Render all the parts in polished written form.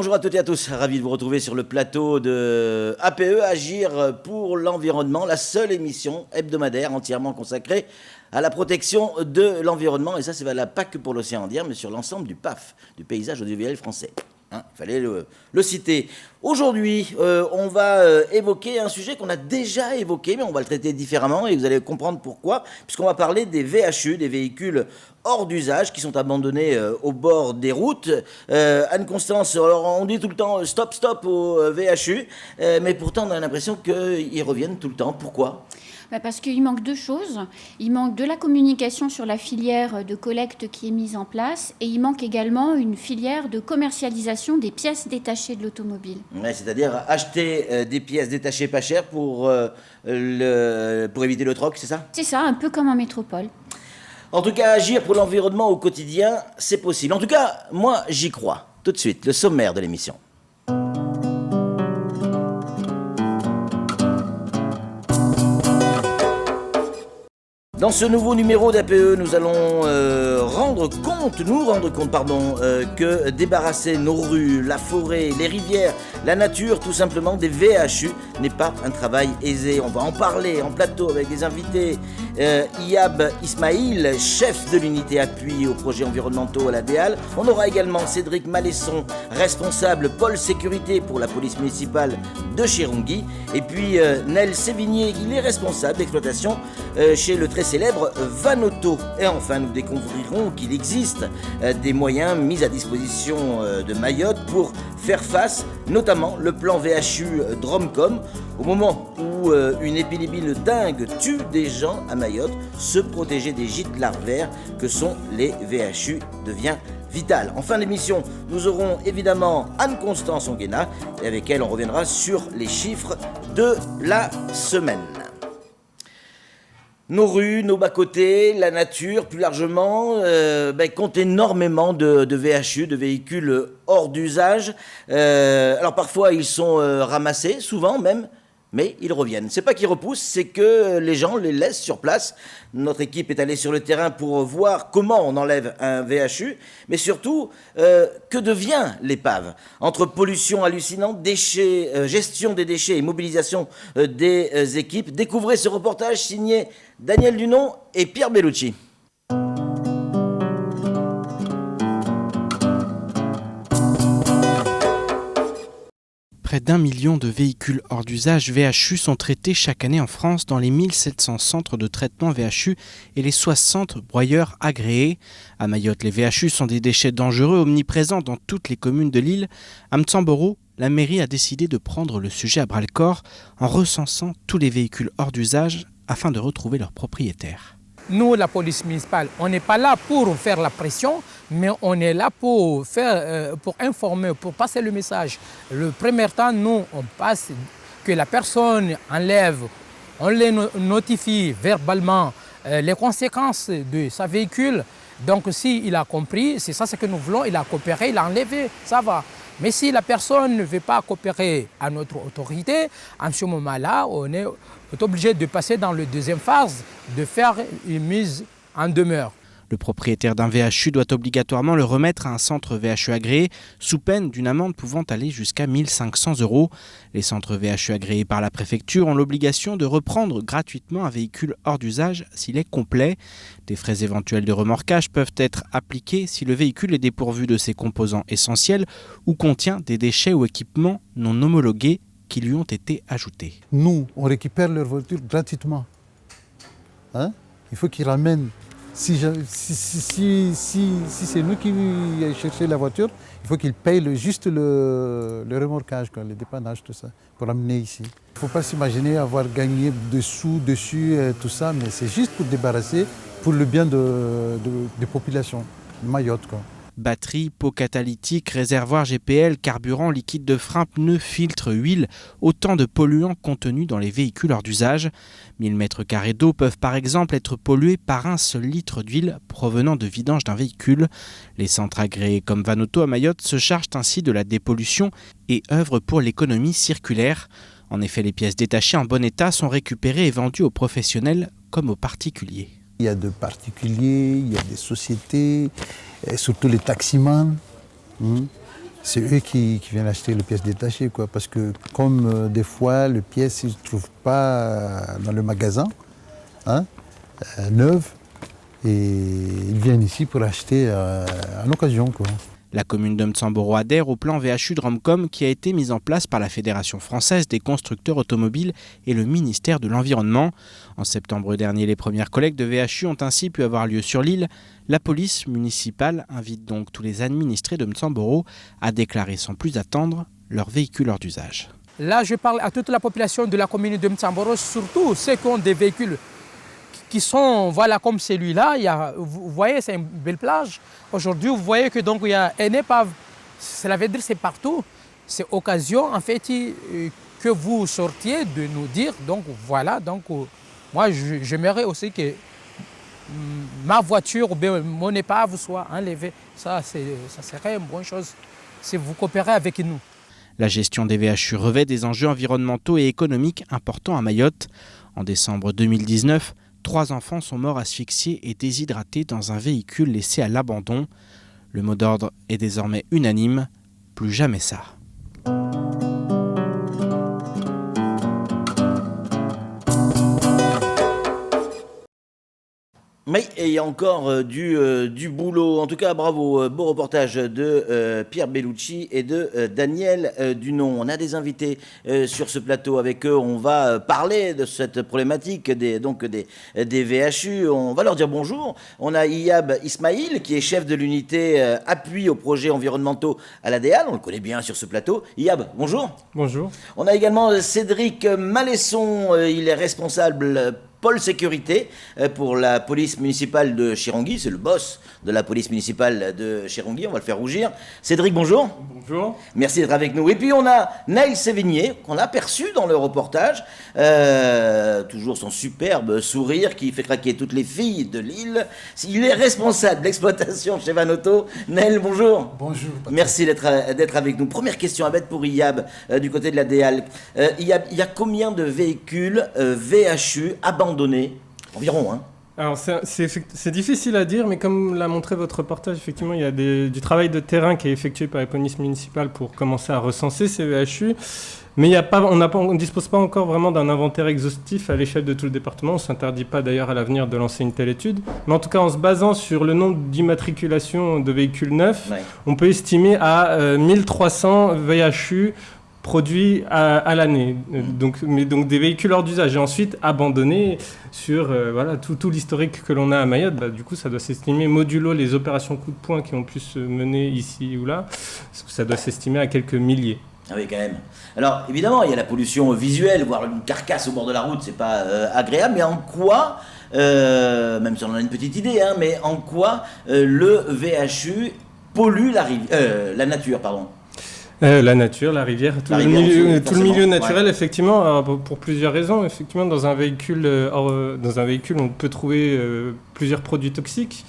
bonjour à toutes et à tous, ravi de vous retrouver sur le plateau de APE, Agir pour l'environnement, la seule émission hebdomadaire entièrement consacrée à la protection de l'environnement, et ça c'est valable pas que pour l'océan Indien, mais sur l'ensemble du PAF, du paysage audiovisuel français. Il fallait le citer. Aujourd'hui, on va évoquer un sujet qu'on a déjà évoqué, mais on va le traiter différemment et vous allez comprendre pourquoi, puisqu'on va parler des VHU, des véhicules hors d'usage qui sont abandonnés au bord des routes. Anne-Constance, alors on dit tout le temps stop, stop aux VHU, mais pourtant on a l'impression qu'ils reviennent tout le temps. Pourquoi ? Parce qu'il manque deux choses. Il manque de la communication sur la filière de collecte qui est mise en place et il manque également une filière de commercialisation des pièces détachées de l'automobile. Ouais, c'est-à-dire acheter des pièces détachées pas chères pour éviter le troc, c'est ça ? C'est ça, un peu comme en métropole. En tout cas, agir pour l'environnement au quotidien, c'est possible. En tout cas, moi, j'y crois. Tout de suite, le sommaire de l'émission. Dans ce nouveau numéro d'APE, nous allons nous rendre compte que débarrasser nos rues, la forêt, les rivières, la nature, tout simplement des VHU n'est pas un travail aisé. On va en parler en plateau avec des invités. Iyab Ismail, chef de l'unité appui aux projets environnementaux à la DEAL. On aura également Cédric Malesson, responsable pôle sécurité pour la police municipale de Chirungui. Et puis Nel Sévigné, il est responsable d'exploitation chez le très célèbre Vanoto. Et enfin, nous découvrirons qu'il existe des moyens mis à disposition de Mayotte pour faire face, notamment le plan VHU Dromcom. Au moment où une épidémie de dingue tue des gens à Mayotte, se protéger des gîtes larvaires que sont les VHU devient vital. En fin d'émission, nous aurons évidemment Anne-Constance Onguena et avec elle on reviendra sur les chiffres de la semaine. Nos rues, nos bas-côtés, la nature, plus largement, comptent énormément de VHU, de véhicules hors d'usage. Alors parfois ils sont ramassés, souvent même, mais ils reviennent. C'est pas qu'ils repoussent, c'est que les gens les laissent sur place. Notre équipe est allée sur le terrain pour voir comment on enlève un VHU, mais surtout, que devient l'épave ? Entre pollution hallucinante, déchets, gestion des déchets et mobilisation des équipes, découvrez ce reportage signé Daniel Dunon et Pierre Bellucci. Près d'1 million de véhicules hors d'usage VHU sont traités chaque année en France dans les 1700 centres de traitement VHU et les 60 broyeurs agréés. À Mayotte, les VHU sont des déchets dangereux omniprésents dans toutes les communes de l'île. À Mtsamboro, la mairie a décidé de prendre le sujet à bras-le-corps en recensant tous les véhicules hors d'usage afin de retrouver leurs propriétaires. Nous, la police municipale, on n'est pas là pour faire la pression, mais on est là pour informer, pour passer le message. Le premier temps, nous, on passe que la personne enlève, on les notifie verbalement les conséquences de sa véhicule. Donc, s'il a compris, c'est ça ce que nous voulons, il a coopéré, il a enlevé, ça va. Mais si la personne ne veut pas coopérer à notre autorité, en ce moment-là, on est obligé de passer dans la deuxième phase, de faire une mise en demeure. Le propriétaire d'un VHU doit obligatoirement le remettre à un centre VHU agréé, sous peine d'une amende pouvant aller jusqu'à 1 500 €. Les centres VHU agréés par la préfecture ont l'obligation de reprendre gratuitement un véhicule hors d'usage s'il est complet. Des frais éventuels de remorquage peuvent être appliqués si le véhicule est dépourvu de ses composants essentiels ou contient des déchets ou équipements non homologués qui lui ont été ajoutés. Nous, on récupère leur voiture gratuitement. Il faut qu'ils ramènent. Si c'est nous qui cherchons la voiture, il faut qu'ils payent juste le remorquage, le dépannage, tout ça, pour amener ici. Il ne faut pas s'imaginer avoir gagné dessus, tout ça, mais c'est juste pour débarrasser, pour le bien des populations, de Mayotte, quoi. Batterie, pot catalytique, réservoir GPL, carburant, liquide de frein, pneus, filtres, huile, autant de polluants contenus dans les véhicules hors d'usage. 1000 mètres carrés d'eau peuvent par exemple être pollués par un seul litre d'huile provenant de vidange d'un véhicule. Les centres agréés comme Vanoto à Mayotte se chargent ainsi de la dépollution et œuvrent pour l'économie circulaire. En effet, les pièces détachées en bon état sont récupérées et vendues aux professionnels comme aux particuliers. Il y a des particuliers, il y a des sociétés, et surtout les taximans. c'est eux qui viennent acheter les pièces détachées, quoi. Parce que comme des fois, les pièces, ils ne se trouvent pas dans le magasin, hein, neuves, et ils viennent ici pour acheter en occasion, quoi. La commune de Mtsamboro adhère au plan VHU de Romcom qui a été mis en place par la Fédération française des constructeurs automobiles et le ministère de l'Environnement. En septembre dernier, les premières collectes de VHU ont ainsi pu avoir lieu sur l'île. La police municipale invite donc tous les administrés de Mtsamboro à déclarer sans plus attendre leurs véhicules hors d'usage. Là, je parle à toute la population de la commune de Mtsamboro, surtout ceux qui ont des véhicules qui sont, voilà, comme celui-là. Vous voyez, c'est une belle plage. Aujourd'hui, vous voyez que donc il y a une épave. Cela veut dire que c'est partout. C'est occasion, en fait, que vous sortiez de nous dire. Donc voilà, donc moi, j'aimerais aussi que ma voiture ou bien mon épave soit enlevée. Ça serait une bonne chose si vous coopérez avec nous. La gestion des VHU revêt des enjeux environnementaux et économiques importants à Mayotte. En décembre 2019, 3 enfants sont morts asphyxiés et déshydratés dans un véhicule laissé à l'abandon. Le mot d'ordre est désormais unanime, plus jamais ça. Oui, et il y a encore du boulot. En tout cas, bravo. Beau reportage de Pierre Bellucci et de Daniel Dunon. On a des invités sur ce plateau. Avec eux, on va parler de cette problématique des VHU. On va leur dire bonjour. On a Iyab Ismail, qui est chef de l'unité appui aux projets environnementaux à l'ADEAL. On le connaît bien sur ce plateau. Iyab, bonjour. Bonjour. On a également Cédric Malesson. Il est responsable pôle sécurité pour la police municipale de Chirongui. C'est le boss de la police municipale de Chirongui. On va le faire rougir. Cédric, bonjour. Bonjour. Merci d'être avec nous. Et puis on a Naïl Sévigné, qu'on a aperçu dans le reportage. Toujours son superbe sourire qui fait craquer toutes les filles de l'île. Il est responsable d'exploitation chez Vanoto. Naïl, bonjour. Bonjour. Merci d'être avec nous. Première question à mettre pour Iyab, du côté de la DEAL. Iyab, il y a combien de véhicules VHU abandonnés environ, hein? Alors c'est difficile à dire, mais comme l'a montré votre reportage, effectivement, il y a du travail de terrain qui est effectué par les polices municipales pour commencer à recenser ces VHU. Mais on ne dispose pas encore vraiment d'un inventaire exhaustif à l'échelle de tout le département. On ne s'interdit pas d'ailleurs à l'avenir de lancer une telle étude. Mais en tout cas, en se basant sur le nombre d'immatriculations de véhicules neufs, ouais, on peut estimer à 1300 VHU produits à l'année, donc des véhicules hors d'usage et ensuite abandonnés sur voilà, tout l'historique que l'on a à Mayotte. Du coup, ça doit s'estimer, modulo les opérations coup de poing qui ont pu se mener ici ou là, ça doit s'estimer à quelques milliers. Ah oui, quand même. Alors, évidemment, il y a la pollution visuelle, voir une carcasse au bord de la route, c'est pas agréable, mais en quoi, même si on en a une petite idée, hein, mais en quoi le VHU pollue la nature, pardon? La nature, la rivière, tout le milieu naturel, ouais. Effectivement, pour plusieurs raisons. Effectivement, dans un véhicule, on peut trouver plusieurs produits toxiques,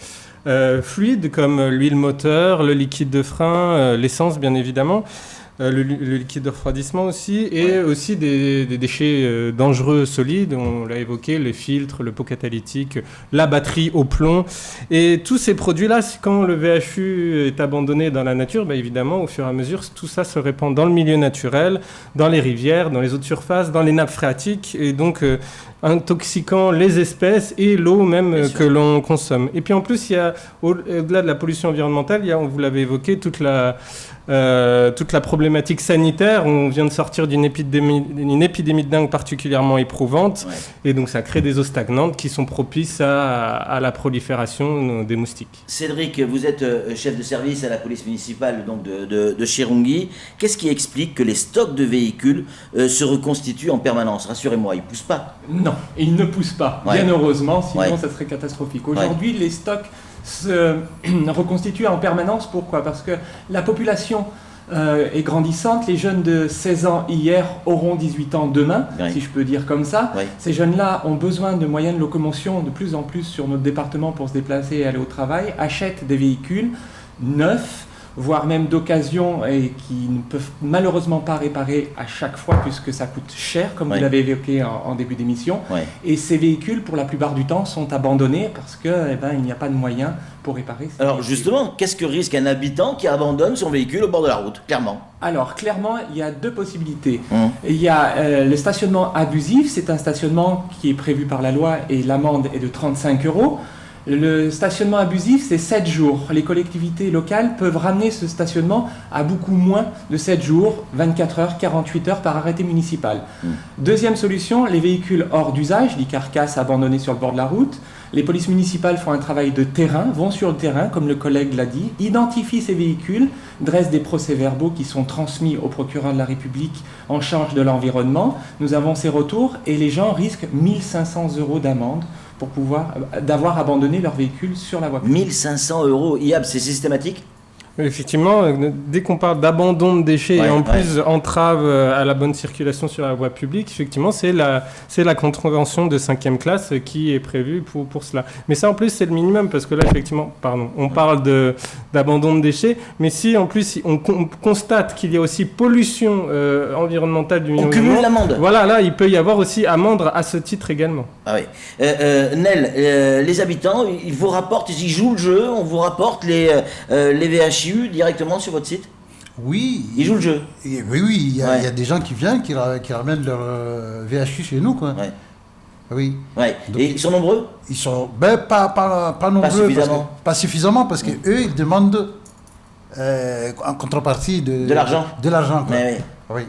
fluides comme l'huile moteur, le liquide de frein, l'essence bien évidemment, le liquide de refroidissement aussi, et ouais, aussi des déchets dangereux solides, on l'a évoqué, les filtres, le pot catalytique, la batterie au plomb. Et tous ces produits-là, quand le VHU est abandonné dans la nature, évidemment, au fur et à mesure, tout ça se répand dans le milieu naturel, dans les rivières, dans les eaux de surface, dans les nappes phréatiques, et donc intoxiquant les espèces et l'eau même que l'on consomme. Et puis en plus, il y a, au-delà de la pollution environnementale, il y a, vous l'avez évoqué, toute la problématique sanitaire. On vient de sortir d'une épidémie de dengue particulièrement éprouvante, ouais, et donc ça crée des eaux stagnantes qui sont propices à la prolifération des moustiques. Cédric, vous êtes chef de service à la police municipale donc de Chirongui. Qu'est-ce qui explique que les stocks de véhicules se reconstituent en permanence? Rassurez-moi, ils ne poussent pas? Non, ils ne poussent pas, ouais, bien heureusement, sinon ouais, ça serait catastrophique. Aujourd'hui, ouais, les stocks se reconstituent en permanence. Pourquoi? Parce que la population est grandissante. Les jeunes de 16 ans hier auront 18 ans demain, oui, si je peux dire comme ça. Oui. Ces jeunes-là ont besoin de moyens de locomotion de plus en plus sur notre département pour se déplacer et aller au travail, achètent des véhicules neufs, voire même d'occasion, et qui ne peuvent malheureusement pas réparer à chaque fois puisque ça coûte cher, comme vous l'avez évoqué en début d'émission. Et ces véhicules, pour la plupart du temps, sont abandonnés parce que, il n'y a pas de moyens pour réparer. Alors justement, qu'est-ce que risque un habitant qui abandonne son véhicule au bord de la route, clairement? Alors clairement, il y a deux possibilités. Il y a le stationnement abusif, c'est un stationnement qui est prévu par la loi et l'amende est de 35 €. Le stationnement abusif, c'est 7 jours. Les collectivités locales peuvent ramener ce stationnement à beaucoup moins de 7 jours, 24 heures, 48 heures par arrêté municipal. Deuxième solution, les véhicules hors d'usage, les carcasses abandonnées sur le bord de la route. Les polices municipales font un travail de terrain, vont sur le terrain, comme le collègue l'a dit, identifient ces véhicules, dressent des procès-verbaux qui sont transmis au procureur de la République en charge de l'environnement. Nous avons ces retours et les gens risquent 1 500 € d'amende pour d'avoir abandonné leur véhicule sur la voie publique. 1 500 €, IAB, c'est systématique? Effectivement, dès qu'on parle d'abandon de déchets et en plus entrave à la bonne circulation sur la voie publique, effectivement, c'est la contravention de 5e classe qui est prévue pour cela. Mais ça, en plus, c'est le minimum parce que là, effectivement, on parle d'abandon de déchets, mais si en plus on constate qu'il y a aussi pollution environnementale du milieu, on cumule l'amende. Voilà, là, il peut y avoir aussi amende à ce titre également. Ah oui. Nel, les habitants, ils vous rapportent, ils jouent le jeu, on vous rapporte les VHI directement sur votre site? Oui. Ils jouent le jeu? Oui, il y a des gens qui viennent, qui ramènent leur VHU chez nous, quoi. Oui. Donc, et ils sont nombreux? Ils sont pas nombreux. Pas suffisamment parce qu'eux, ils demandent en contrepartie de l'argent. De l'argent, quoi. Oui.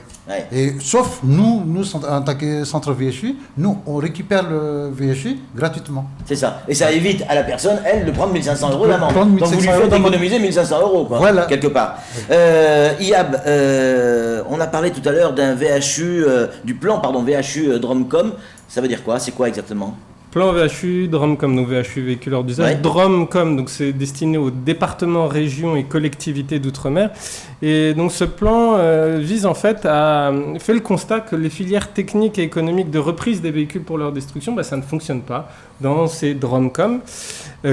Et sauf nous, en tant que centre VHU, nous, on récupère le VHU gratuitement. C'est ça. Et ça évite à la personne, elle, de prendre 1 500 € d'amende. Donc vous lui faites économiser 1 500 €, quoi, voilà. Quelque part. IAB, on a parlé tout à l'heure d'un VHU, du plan, VHU Dromcom. Ça veut dire quoi? C'est quoi exactement? Plan VHU, Dromcom, donc VHU véhicule hors d'usage. Dromcom, donc c'est destiné aux départements, régions et collectivités d'outre-mer. Et donc ce plan vise en fait à faire le constat que les filières techniques et économiques de reprise des véhicules pour leur destruction, ça ne fonctionne pas dans ces Dromcom,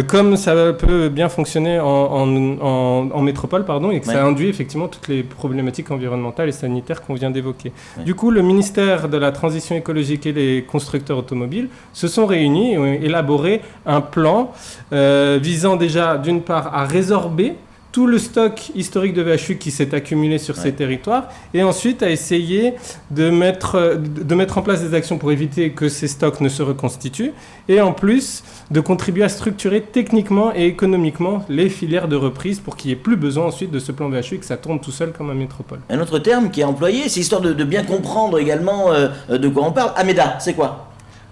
comme ça peut bien fonctionner en métropole, et que ça induit effectivement toutes les problématiques environnementales et sanitaires qu'on vient d'évoquer. Du coup, le ministère de la Transition écologique et les constructeurs automobiles se sont réunis et ont élaboré un plan visant déjà d'une part à résorber tout le stock historique de VHU qui s'est accumulé sur ces territoires, et ensuite à essayer de mettre en place des actions pour éviter que ces stocks ne se reconstituent, et en plus de contribuer à structurer techniquement et économiquement les filières de reprise pour qu'il n'y ait plus besoin ensuite de ce plan VHU et que ça tourne tout seul comme un métropole. Un autre terme qui est employé, c'est histoire de bien comprendre également de quoi on parle. AMEDA, c'est quoi?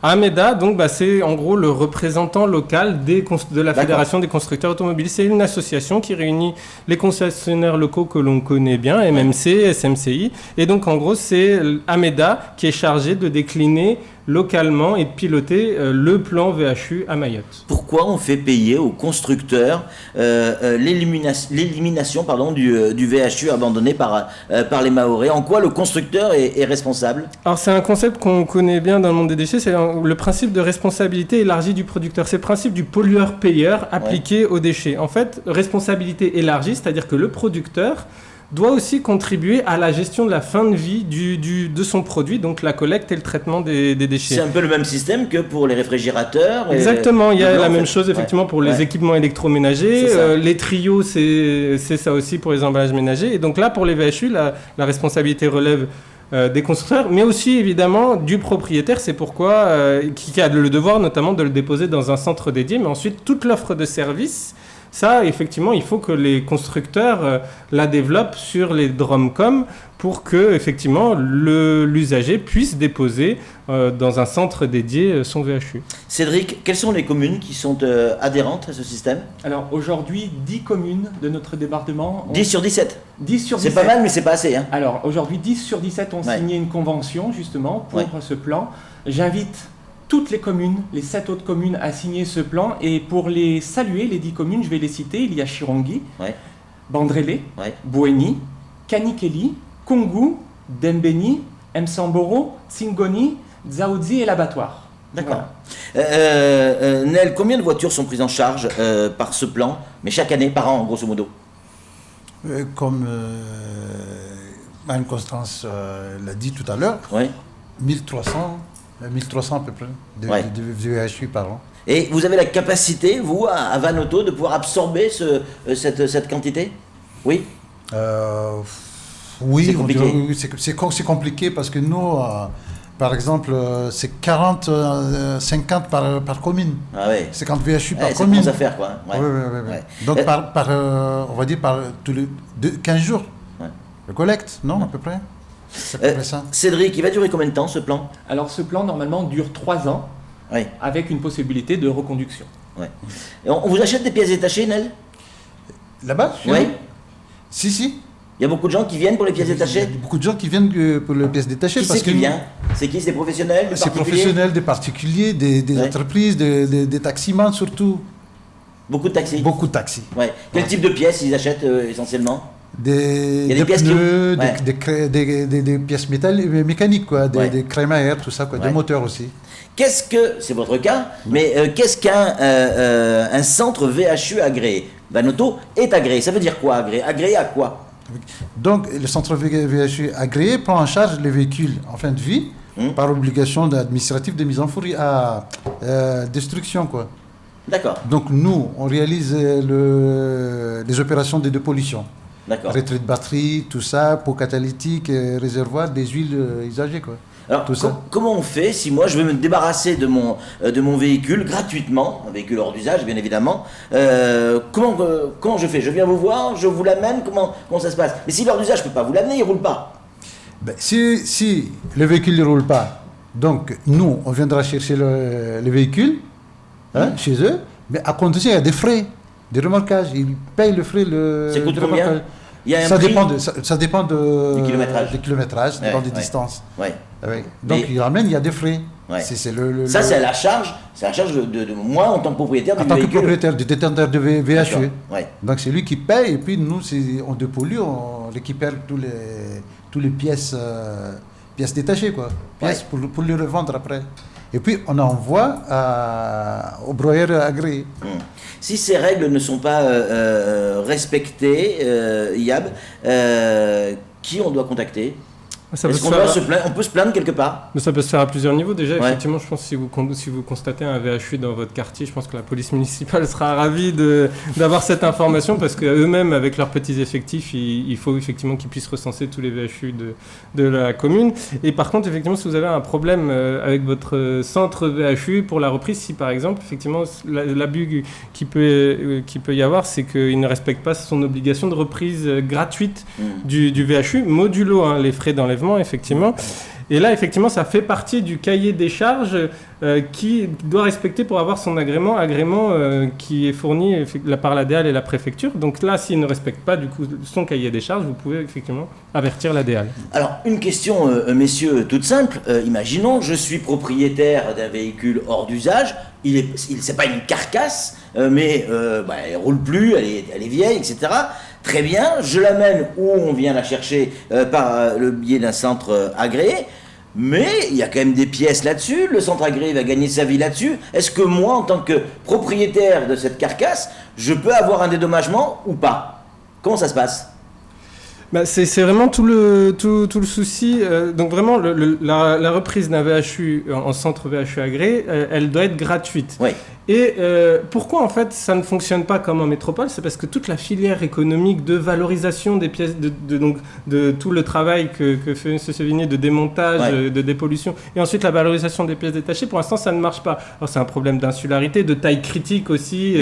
AMEDA, donc, c'est en gros le représentant local de la Fédération des constructeurs automobiles. C'est une association qui réunit les concessionnaires locaux que l'on connaît bien, MMC, SMCI. Et donc, en gros, c'est AMEDA qui est chargé de décliner localement et de piloter le plan VHU à Mayotte. Pourquoi on fait payer aux constructeurs l'élimination du VHU abandonné par les Mahorais? En quoi le constructeur est responsable? Alors c'est un concept qu'on connaît bien dans le monde des déchets, c'est le principe de responsabilité élargie du producteur. C'est le principe du pollueur-payeur appliqué aux déchets. En fait, responsabilité élargie, c'est-à-dire que le producteur doit aussi contribuer à la gestion de la fin de vie de son produit, donc la collecte et le traitement des déchets. C'est un peu le même système que pour les réfrigérateurs. Exactement, il y a la même chose effectivement pour les équipements électroménagers, les trios c'est ça aussi pour les emballages ménagers, et donc là pour les VHU, la responsabilité relève des constructeurs, mais aussi évidemment du propriétaire, c'est pourquoi qui a le devoir notamment de le déposer dans un centre dédié, mais ensuite toute l'offre de services, ça, effectivement, il faut que les constructeurs la développent sur les Dromcom pour que, effectivement, l'usager puisse déposer dans un centre dédié son VHU. Cédric, quelles sont les communes qui sont adhérentes à ce système? Alors, aujourd'hui, 10 communes de notre département... 10 sur 17 10 sur 17. C'est pas mal, mais c'est pas assez. Hein. Alors, aujourd'hui, 10 sur 17 ont signé une convention, justement, pour ce plan. J'invite toutes les communes, les 7 autres communes, à signer ce plan. Et pour les saluer, les 10 communes, je vais les citer. Il y a Chirongi, Bandrélé, Bouéni, Kanikeli, Kongu, Dembeni, Msamboro, Tsingoni, Dzaoudzi et l'Abattoir. D'accord. Voilà. Nel, combien de voitures sont prises en charge par ce plan, mais chaque année, par an, grosso modo? Comme Anne-Constance l'a dit tout à l'heure, 1300 à peu près de VHU par an. Et vous avez la capacité, vous, à Vanoto, de pouvoir absorber cette quantité? Oui. Oui, c'est compliqué. C'est compliqué parce que nous, par exemple, c'est 40, 50 par commune. Ah ouais. 50 VHU par ça commune. commence à faire, quoi. Ouais. Ouais. Donc, on va dire par tous les 15 jours. Le collecte, non, à peu près. Ça. Cédric, il va durer combien de temps, ce plan? Alors, ce plan, normalement, dure 3 ans, avec une possibilité de reconduction. Ouais. Et on vous achète des pièces détachées, Nel? Là-bas? Oui. Si. Il y a beaucoup de gens qui viennent pour les pièces détachées? Il y a beaucoup de gens qui viennent pour les pièces détachées. Qui c'est qui vient? C'est qui? C'est des professionnels? C'est professionnels, des particuliers, des entreprises, des taximans surtout. Beaucoup de taxis? Beaucoup de taxis. Ouais. Quel type de pièces ils achètent essentiellement? Des pneus, des pièces mécaniques, quoi, des crémaillères, tout ça, quoi, des moteurs aussi. Qu'est-ce que, c'est votre cas, mais qu'est-ce qu'un centre VHU agréé? Vanoto est agréé. Ça veut dire quoi, agréé? Agréé à quoi? Donc, le centre VHU agréé prend en charge les véhicules en fin de vie par obligation administrative de mise en fourrière à destruction, quoi. D'accord. Donc, nous, on réalise les opérations de dépollution. D'accord. Retrait de batterie, tout ça, pots catalytiques, réservoir, des huiles usagées, quoi. Alors, comment on fait si moi je veux me débarrasser de mon véhicule gratuitement, un véhicule hors d'usage bien évidemment, comment je fais? Je viens vous voir, je vous l'amène, comment ça se passe? Mais si l'hors d'usage, je ne peux pas vous l'amener, il ne roule pas. Si le véhicule ne roule pas, donc nous, on viendra chercher le véhicule chez eux, mais à condition, il y a des frais de remorquage. Ils payent le frais. Ça coûte combien? Ça dépend du kilométrage, ça dépend des distances. Donc il ramène, il y a des frais. Ça c'est à la charge, de moi en tant que propriétaire du véhicule. En tant que propriétaire, du détenteur de VHU. Donc c'est lui qui paye et puis nous on dépollue, on récupère tous les pièces détachées, quoi. Pièces pour les revendre après. Et puis on envoie au broyeur agréé. Si ces règles ne sont pas respectées, Yab, qui on doit contacter? Est-ce qu'on doit se plaindre? On peut se plaindre quelque part? Mais ça peut se faire à plusieurs niveaux. Déjà, effectivement, je pense que si vous constatez un VHU dans votre quartier, je pense que la police municipale sera ravie d'avoir cette information parce qu'eux-mêmes, avec leurs petits effectifs, il faut effectivement qu'ils puissent recenser tous les VHU de la commune. Et par contre, effectivement, si vous avez un problème avec votre centre VHU pour la reprise, si par exemple, effectivement, l'abus qui peut y avoir, c'est qu'il ne respecte pas son obligation de reprise gratuite du VHU, modulo les frais d'enlèvement, effectivement. Et là, effectivement, ça fait partie du cahier des charges qui doit respecter pour avoir son agrément qui est fourni par la DEAL et la préfecture. Donc là, s'il ne respecte pas du coup son cahier des charges, vous pouvez effectivement avertir la DEAL. Alors, une question, messieurs, toute simple. Imaginons, je suis propriétaire d'un véhicule hors d'usage. C'est pas une carcasse, mais elle roule plus, elle est vieille, etc. Très bien, je l'amène où on vient la chercher par le biais d'un centre agréé, mais il y a quand même des pièces là-dessus, le centre agréé va gagner sa vie là-dessus. Est-ce que moi, en tant que propriétaire de cette carcasse, je peux avoir un dédommagement ou pas? Comment ça se passe? C'est vraiment tout le souci. Donc vraiment, la reprise d'un VHU en centre VHU agréé, elle doit être gratuite. Oui. Et pourquoi en fait ça ne fonctionne pas comme en métropole? C'est parce que toute la filière économique de valorisation des pièces, de tout le travail que fait M. Sévigné de démontage, de dépollution, et ensuite la valorisation des pièces détachées, pour l'instant ça ne marche pas. Alors c'est un problème d'insularité, de taille critique aussi,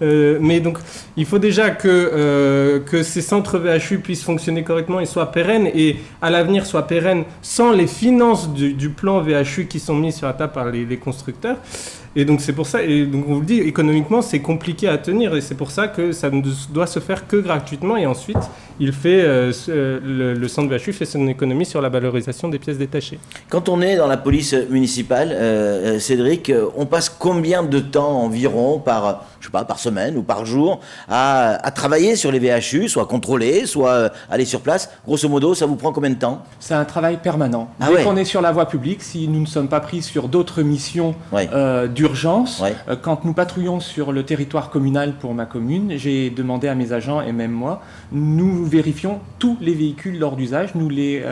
mais donc il faut déjà que ces centres VHU puissent fonctionner correctement et soient pérennes, et à l'avenir soient pérennes sans les finances du plan VHU qui sont mis sur la table par les constructeurs. Et donc c'est pour ça, et donc on vous le dit, économiquement c'est compliqué à tenir, et c'est pour ça que ça ne doit se faire que gratuitement, et ensuite il fait le centre VHU fait son économie sur la valorisation des pièces détachées. Quand on est dans la police municipale, Cédric, on passe combien de temps environ par, je sais pas, par semaine ou par jour, à travailler sur les VHU, soit contrôler, soit aller sur place. Grosso modo, ça vous prend combien de temps? C'est un travail permanent. Dès qu'on est sur la voie publique, si nous ne sommes pas pris sur d'autres missions d'urgence, quand nous patrouillons sur le territoire communal pour ma commune, j'ai demandé à mes agents et même moi, nous vérifions tous les véhicules lors d'usage, nous les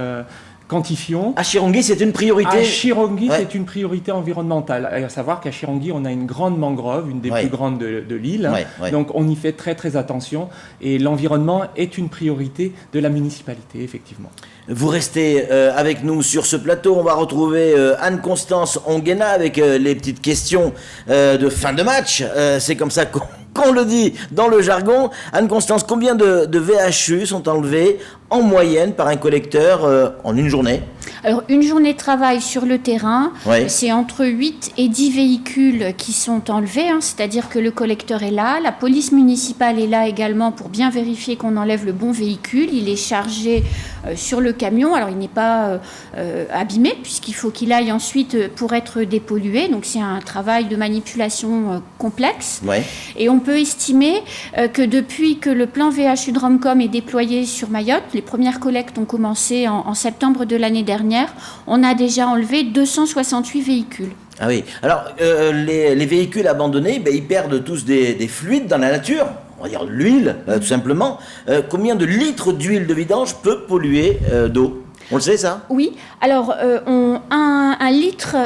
quantifions. À Chirangui, c'est une priorité? À Chirangui, c'est une priorité environnementale. À savoir qu'à Chirangui, on a une grande mangrove, une des plus grandes de l'île. Donc on y fait très très attention et l'environnement est une priorité de la municipalité, effectivement. Vous restez avec nous sur ce plateau. On va retrouver Anne-Constance Onguena avec les petites questions de fin de match. C'est comme ça qu'on le dit dans le jargon. Anne-Constance, combien de VHU sont enlevés en moyenne par un collecteur en une journée? Alors, une journée de travail sur le terrain, c'est entre 8 et 10 véhicules qui sont enlevés, c'est-à-dire que le collecteur est là, la police municipale est là également pour bien vérifier qu'on enlève le bon véhicule. Il est chargé sur le camion, alors il n'est pas abîmé puisqu'il faut qu'il aille ensuite pour être dépollué, donc c'est un travail de manipulation complexe. Et on peut estimer que depuis que le plan VHU de Romcom est déployé sur Mayotte, les premières collectes ont commencé en septembre de l'année dernière, on a déjà enlevé 268 véhicules. Ah oui, alors les véhicules abandonnés, ils perdent tous des fluides dans la nature, on va dire de l'huile tout simplement. Combien de litres d'huile de vidange peut polluer d'eau? On le sait ça? Oui, alors un litre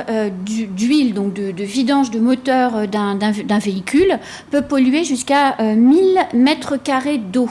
d'huile, donc de vidange de moteur d'un véhicule, peut polluer jusqu'à 1000 mètres carrés d'eau.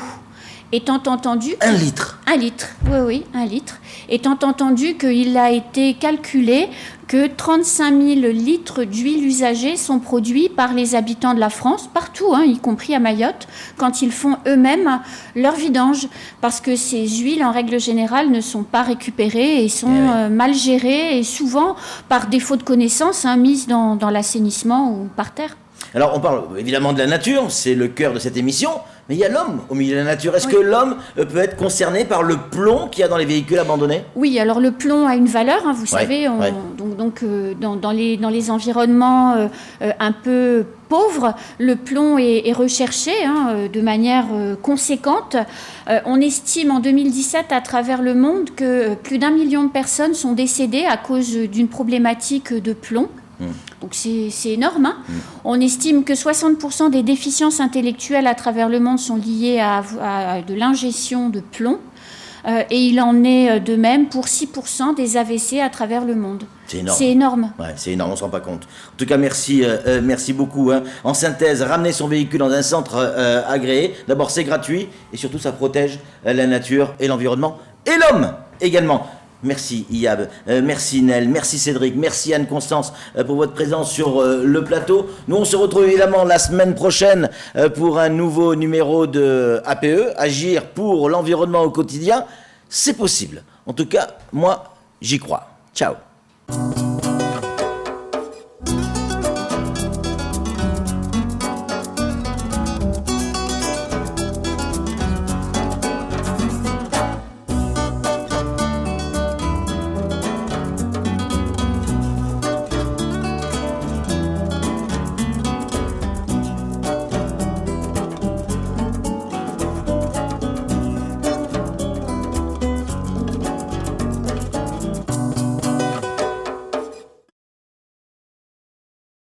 Étant entendu... Un litre? Un litre, oui, 1 litre. Étant entendu qu'il a été calculé que 35 000 litres d'huile usagée sont produits par les habitants de la France, partout, y compris à Mayotte, quand ils font eux-mêmes leur vidange. Parce que ces huiles, en règle générale, ne sont pas récupérées et sont mal gérées et souvent, par défaut de connaissance, mises dans l'assainissement ou par terre. Alors, on parle évidemment de la nature, c'est le cœur de cette émission, mais il y a l'homme au milieu de la nature. Est-ce que l'homme peut être concerné par le plomb qu'il y a dans les véhicules abandonnés? Oui, alors le plomb a une valeur, vous savez, donc dans les environnements un peu pauvres, le plomb est recherché de manière conséquente. On estime en 2017 à travers le monde que plus d'1 million de personnes sont décédées à cause d'une problématique de plomb. Donc c'est énorme. On estime que 60% des déficiences intellectuelles à travers le monde sont liées à de l'ingestion de plomb. Et il en est de même pour 6% des AVC à travers le monde. C'est énorme. C'est énorme. Ouais, c'est énorme, on ne se rend pas compte. En tout cas, merci beaucoup. En synthèse, ramener son véhicule dans un centre agréé, d'abord c'est gratuit et surtout ça protège la nature et l'environnement et l'homme également. Merci Iyab, merci Nel, merci Cédric, merci Anne-Constance pour votre présence sur le plateau. Nous on se retrouve évidemment la semaine prochaine pour un nouveau numéro de APE, Agir pour l'environnement au quotidien. C'est possible. En tout cas, moi, j'y crois. Ciao.